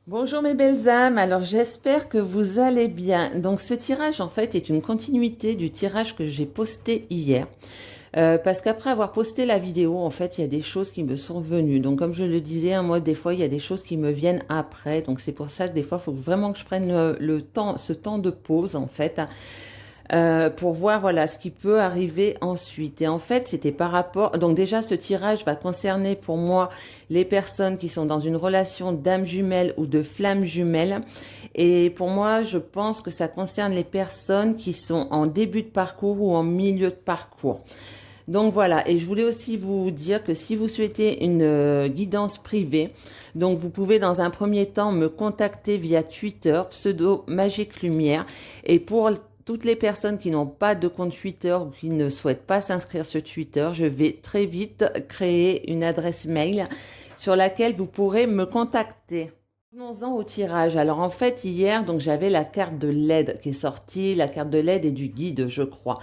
Bonjour mes belles âmes, alors j'espère que vous allez bien. Donc ce tirage en fait est une continuité du tirage que j'ai posté hier. Parce qu'après avoir posté la vidéo, en fait, il y a des choses qui me sont venues. Donc comme je le disais, moi des fois il y a des choses qui me viennent après. Donc c'est pour ça que des fois il faut vraiment que je prenne le temps, ce temps de pause en fait. Pour voir voilà ce qui peut arriver ensuite. Et en fait, c'était par rapport. Donc déjà, ce tirage va concerner pour moi les personnes qui sont dans une relation d'âme jumelle ou de flamme jumelle. Et pour moi, je pense que ça concerne les personnes qui sont en début de parcours ou en milieu de parcours. Donc voilà, et je voulais aussi vous dire que si vous souhaitez une guidance privée, donc vous pouvez dans un premier temps me contacter via Twitter, pseudo Magique Lumière, et pour toutes les personnes qui n'ont pas de compte Twitter ou qui ne souhaitent pas s'inscrire sur Twitter, je vais très vite créer une adresse mail sur laquelle vous pourrez me contacter. Venons-en au tirage. Alors en fait hier donc j'avais la carte de l'aide qui est sortie, la carte de l'aide et du guide je crois.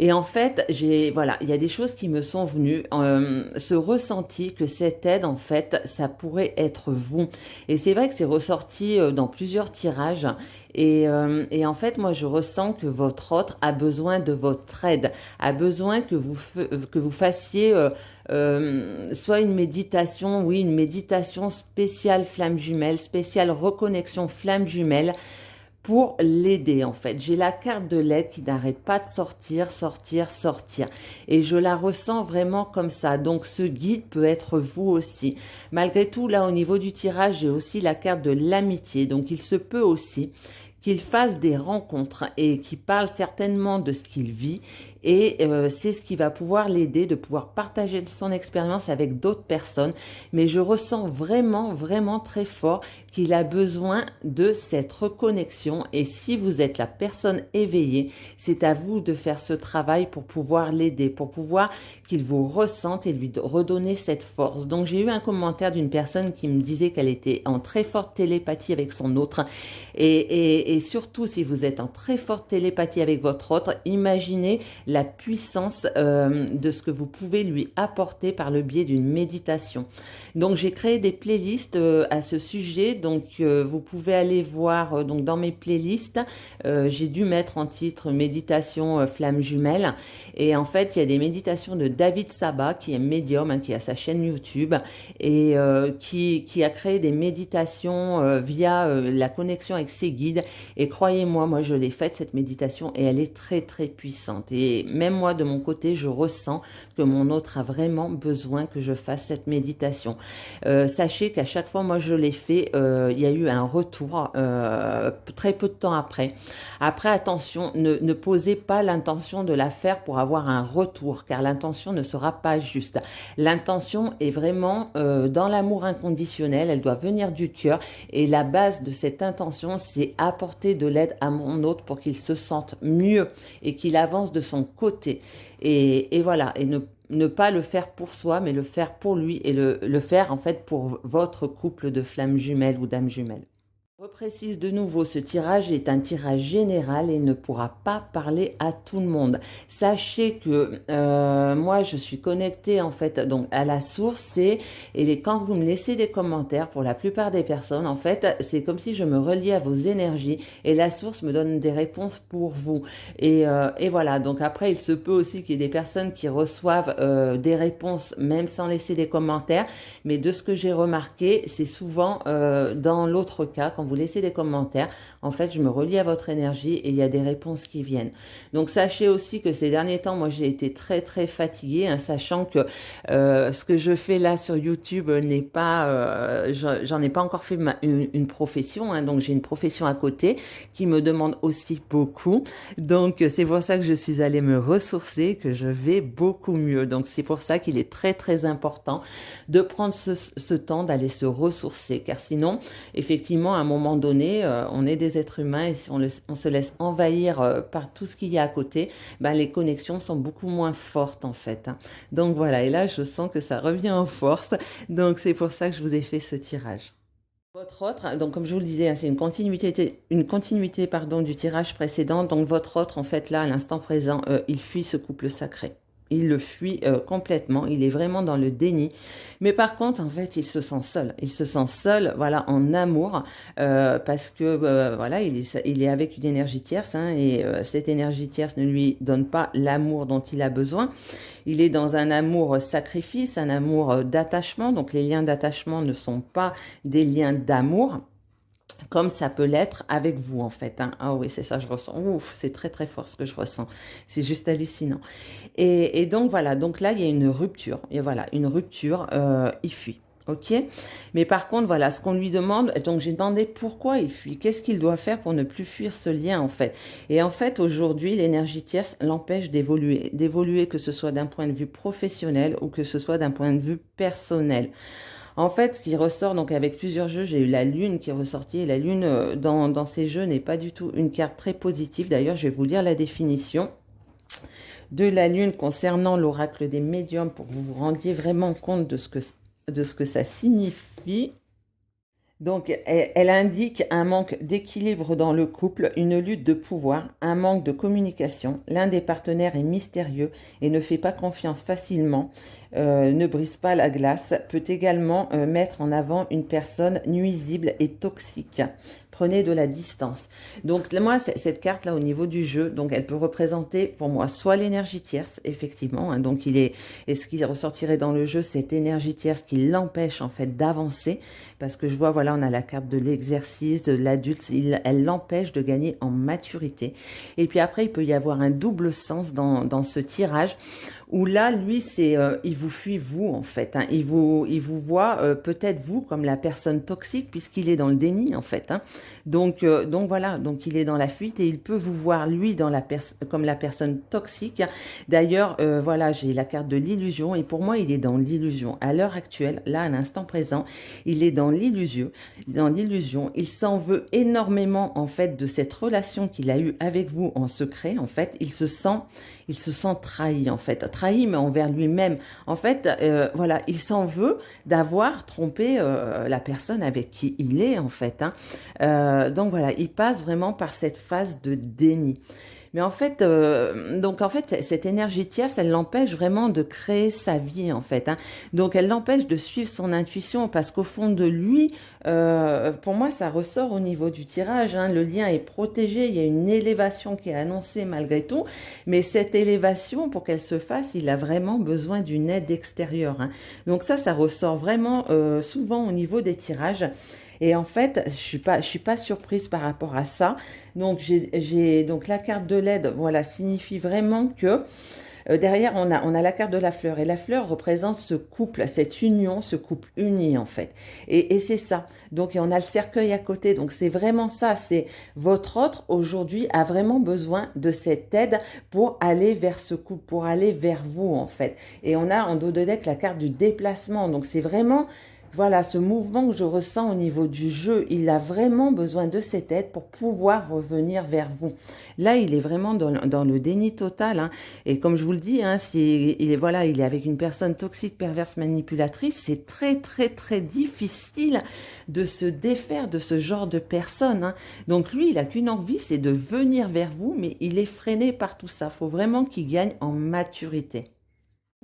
Et en fait, voilà, il y a des choses qui me sont venues, ce ressenti que cette aide, en fait, ça pourrait être vous. Et c'est vrai que c'est ressorti dans plusieurs tirages. Et en fait, moi, je ressens que votre autre a besoin de votre aide, a besoin que vous fassiez soit une méditation, oui, une méditation spéciale flamme jumelle, spéciale reconnexion flamme jumelle pour l'aider en fait. J'ai la carte de l'aide qui n'arrête pas de sortir, sortir, sortir. Et je la ressens vraiment comme ça. Donc ce guide peut être vous aussi. Malgré tout, là au niveau du tirage, j'ai aussi la carte de l'amitié. Donc il se peut aussi qu'il fasse des rencontres et qu'il parle certainement de ce qu'il vit et c'est ce qui va pouvoir l'aider de pouvoir partager son expérience avec d'autres personnes. Mais je ressens vraiment, vraiment très fort qu'il a besoin de cette reconnexion et si vous êtes la personne éveillée, c'est à vous de faire ce travail pour pouvoir l'aider, pour pouvoir qu'il vous ressente et lui redonner cette force. Donc j'ai eu un commentaire d'une personne qui me disait qu'elle était en très forte télépathie avec son autre et surtout si vous êtes en très forte télépathie avec votre autre, imaginez la puissance de ce que vous pouvez lui apporter par le biais d'une méditation. Donc j'ai créé des playlists à ce sujet, donc vous pouvez aller voir donc dans mes playlists, j'ai dû mettre en titre méditation flamme jumelle et en fait il y a des méditations de David Sabat qui est médium, hein, qui a sa chaîne YouTube et qui a créé des méditations via la connexion avec ses guides et croyez-moi, moi je l'ai faite cette méditation et elle est très très puissante et même moi de mon côté je ressens que mon autre a vraiment besoin que je fasse cette méditation. Sachez qu'à chaque fois moi je l'ai fait, il y a eu un retour très peu de temps après. Après attention, ne posez pas l'intention de la faire pour avoir un retour car l'intention ne sera pas juste. L'intention est vraiment dans l'amour inconditionnel, elle doit venir du cœur et la base de cette intention c'est apporter de l'aide à mon autre pour qu'il se sente mieux et qu'il avance de son côté et voilà et ne pas le faire pour soi mais le faire pour lui et le faire en fait pour votre couple de flammes jumelles ou d'âmes jumelles. Je reprécise de nouveau, ce tirage est un tirage général et ne pourra pas parler à tout le monde. Sachez que moi je suis connectée en fait donc à la source quand vous me laissez des commentaires pour la plupart des personnes en fait c'est comme si je me reliais à vos énergies et la source me donne des réponses pour vous et voilà donc après il se peut aussi qu'il y ait des personnes qui reçoivent des réponses même sans laisser des commentaires mais de ce que j'ai remarqué c'est souvent dans l'autre cas quand vous laissez des commentaires, en fait, je me relie à votre énergie et il y a des réponses qui viennent. Donc, sachez aussi que ces derniers temps, moi, j'ai été très, très fatiguée, hein, sachant que ce que je fais là sur YouTube n'est pas, j'en ai pas encore fait une profession, hein, donc j'ai une profession à côté qui me demande aussi beaucoup. Donc, c'est pour ça que je suis allée me ressourcer, que je vais beaucoup mieux. Donc, c'est pour ça qu'il est très, très important de prendre ce temps d'aller se ressourcer, car sinon, effectivement, à un moment donné, on est des êtres humains et si on se laisse envahir par tout ce qu'il y a à côté, ben, les connexions sont beaucoup moins fortes en fait. Hein. Donc voilà, et là je sens que ça revient en force, donc c'est pour ça que je vous ai fait ce tirage. Votre autre, donc comme je vous le disais, hein, c'est une continuité pardon, du tirage précédent, donc votre autre en fait là à l'instant présent, il fuit ce couple sacré. il le fuit complètement, il est vraiment dans le déni. Mais par contre, en fait, il se sent seul. Il se sent seul, voilà, en amour, parce que voilà, il est avec une énergie tierce, hein, et cette énergie tierce ne lui donne pas l'amour dont il a besoin. Il est dans un amour sacrifice, un amour d'attachement. Donc les liens d'attachement ne sont pas des liens d'amour, comme ça peut l'être avec vous en fait. Hein. Ah oui, c'est ça, je ressens. Ouf, c'est très très fort ce que je ressens. C'est juste hallucinant. Et donc voilà, donc là il y a une rupture. Et voilà, une rupture, il fuit. Ok, mais par contre, voilà, ce qu'on lui demande, donc j'ai demandé pourquoi il fuit, qu'est-ce qu'il doit faire pour ne plus fuir ce lien en fait. Et en fait, aujourd'hui, l'énergie tierce l'empêche d'évoluer que ce soit d'un point de vue professionnel ou que ce soit d'un point de vue personnel. En fait, ce qui ressort, donc avec plusieurs jeux, j'ai eu la lune qui est ressortie, et la lune dans ces jeux n'est pas du tout une carte très positive. D'ailleurs, je vais vous lire la définition de la lune concernant l'oracle des médiums pour que vous vous rendiez vraiment compte de ce que ça signifie. Donc, elle indique un manque d'équilibre dans le couple, une lutte de pouvoir, un manque de communication. L'un des partenaires est mystérieux et ne fait pas confiance facilement, ne brise pas la glace, peut également mettre en avant une personne nuisible et toxique. Prenez de la distance. Donc moi, cette carte-là au niveau du jeu, donc elle peut représenter pour moi soit l'énergie tierce, effectivement, hein, donc et ce qui ressortirait dans le jeu, cette énergie tierce qui l'empêche en fait d'avancer, parce que je vois, voilà, on a la carte de l'exercice, de l'adulte, elle l'empêche de gagner en maturité. Et puis après, il peut y avoir un double sens dans ce tirage, où là, lui, c'est il vous fuit vous en fait, hein, il vous voit peut-être vous comme la personne toxique puisqu'il est dans le déni en fait, hein. Donc voilà, donc il est dans la fuite et il peut vous voir lui comme la personne toxique. D'ailleurs, voilà, j'ai la carte de l'illusion et pour moi, il est dans l'illusion. À l'heure actuelle, là, à l'instant présent, il est dans l'illusion. Il s'en veut énormément en fait de cette relation qu'il a eue avec vous en secret. En fait, il se sent trahi en fait, trahi mais envers lui-même. En fait, voilà, il s'en veut d'avoir trompé la personne avec qui il est en fait, hein. Donc voilà, il passe vraiment par cette phase de déni. Mais en fait, cette énergie tierce, elle l'empêche vraiment de créer sa vie, en fait, hein. Donc, elle l'empêche de suivre son intuition parce qu'au fond de lui, pour moi, ça ressort au niveau du tirage, hein. Le lien est protégé, il y a une élévation qui est annoncée malgré tout. Mais cette élévation, pour qu'elle se fasse, il a vraiment besoin d'une aide extérieure, hein. Donc ça ressort vraiment souvent au niveau des tirages. Et en fait, je suis pas surprise par rapport à ça. Donc donc la carte de l'aide, voilà, signifie vraiment que derrière on a la carte de la fleur et la fleur représente ce couple, cette union, ce couple uni en fait. Et c'est ça. Donc et on a le cercueil à côté. Donc c'est vraiment ça. C'est votre autre aujourd'hui a vraiment besoin de cette aide pour aller vers ce couple, pour aller vers vous en fait. Et on a en dos de deck la carte du déplacement. Donc c'est vraiment voilà, ce mouvement que je ressens au niveau du jeu, il a vraiment besoin de cette aide pour pouvoir revenir vers vous. Là, il est vraiment dans le déni total, hein. Et comme je vous le dis, hein, il est avec une personne toxique, perverse, manipulatrice, c'est très, très, très difficile de se défaire de ce genre de personne, hein. Donc lui, il a qu'une envie, c'est de venir vers vous, mais il est freiné par tout ça. Il faut vraiment qu'il gagne en maturité.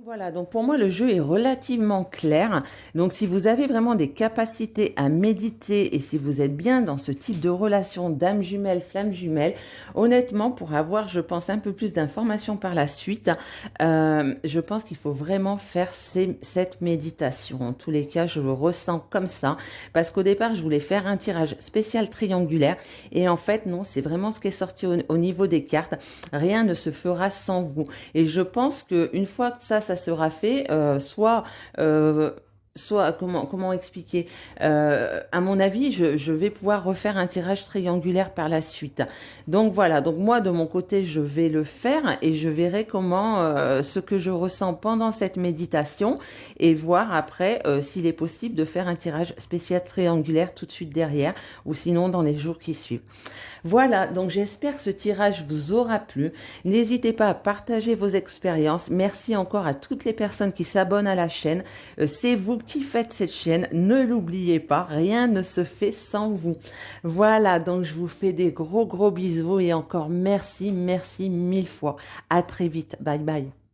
Voilà, donc pour moi, le jeu est relativement clair. Donc, si vous avez vraiment des capacités à méditer et si vous êtes bien dans ce type de relation d'âme jumelle, flamme jumelle, honnêtement, pour avoir, je pense, un peu plus d'informations par la suite, je pense qu'il faut vraiment faire cette méditation. En tous les cas, je le ressens comme ça parce qu'au départ, je voulais faire un tirage spécial triangulaire et en fait, non, c'est vraiment ce qui est sorti au niveau des cartes. Rien ne se fera sans vous. Et je pense qu'une fois que ça sera fait, soit comment expliquer, à mon avis je vais pouvoir refaire un tirage triangulaire par la suite. Donc voilà, donc moi de mon côté je vais le faire et je verrai comment ce que je ressens pendant cette méditation et voir après s'il est possible de faire un tirage spécial triangulaire tout de suite derrière ou sinon dans les jours qui suivent. Voilà, donc j'espère que ce tirage vous aura plu. N'hésitez pas à partager vos expériences. Merci encore à toutes les personnes qui s'abonnent à la chaîne. C'est vous qui faites cette chaîne. Ne l'oubliez pas, rien ne se fait sans vous. Voilà, donc je vous fais des gros bisous et encore merci mille fois. À très vite. Bye bye.